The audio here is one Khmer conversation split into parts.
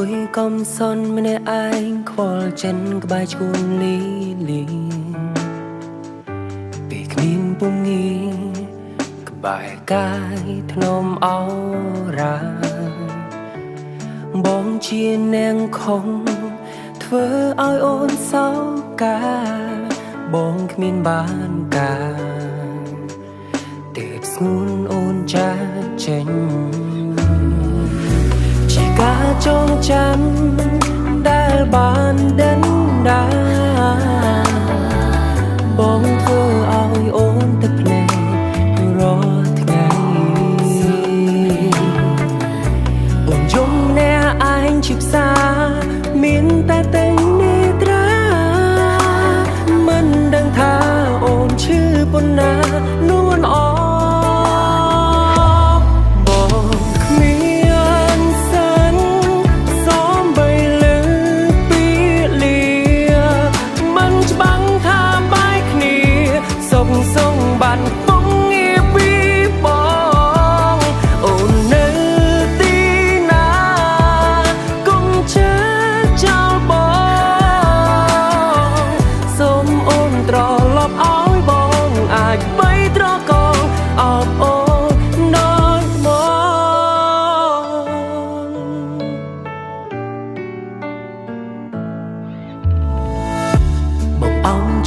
មួយកំសន់ម្នាក់ឯងខ្វល់ចិនក្បែរឈួនលីលីពេលគ្មានពុំងីក្បែរកាយធ្នមអរ៉ាបងជានាងខំធ្វើឲ្យអូនសោកាបងគ្មានបានការទើបស្ងួនអូនចាចេញជាការចងចាំដែលបានដេនដាបងធ្វើឲ្យអូនទឹកភ្នែករាល់ថ្ងៃអូនយំអ្នកឯងជាផ្សារមានតែតែងនេត្រាមិនដឹងថាអូនឈឺប៉ុណ្ណានួនអ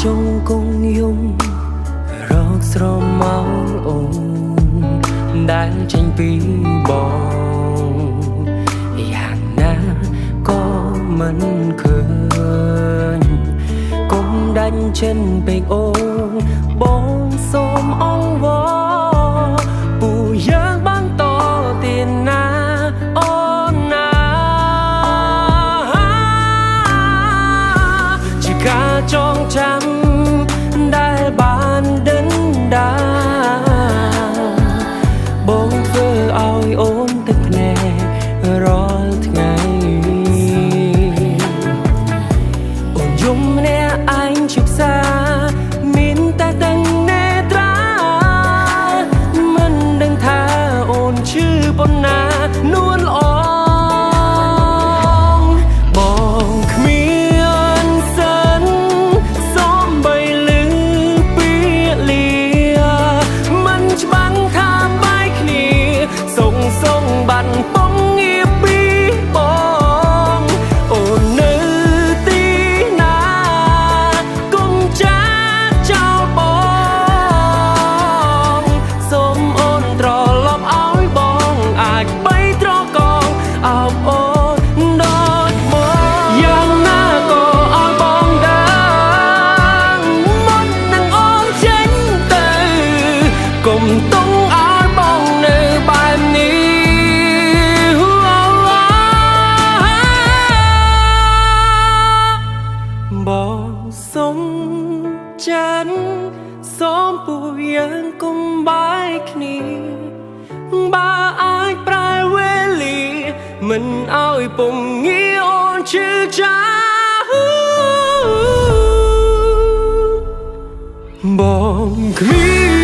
ចងគង់យំរកស្រមោលអូនដែលចេញពីបងយ៉ាងណាក៏មិនឃើញកុំដាច់ចិនពេកអូនបងសូមអង្វរពូយើងបានតទៀតណាអូនណាជាការចងចាំដែលបានដេនដាបងធ្វើឲ្យអូនទឹកភ្នែករាល់ថ្ងៃអូនយំម្នាក់ឯងជាផ្សារមានតែតែងនេត្រាមិនដឹងថាអូនឈឺប៉ុណ្ណានួនល្អបានពងងារពីបងអូននៅទីណាគុំចាចោលបងសូមអូនត្រឡប់ឲ្យបងអាចបីត្រកងអោបអូនដូចមកយ៉ាងណាក៏ឲ្យបងដឹងមុននឹងអូនចេញទៅកុំទុំឲ្យបងនៅបែបនេះបងសុំចាន់សូមពួកយើងកុំបាយគ្នាបើអាចប្រែវេលាមិនឲ្យពងងារអូនឈឺចាបងគ្មាន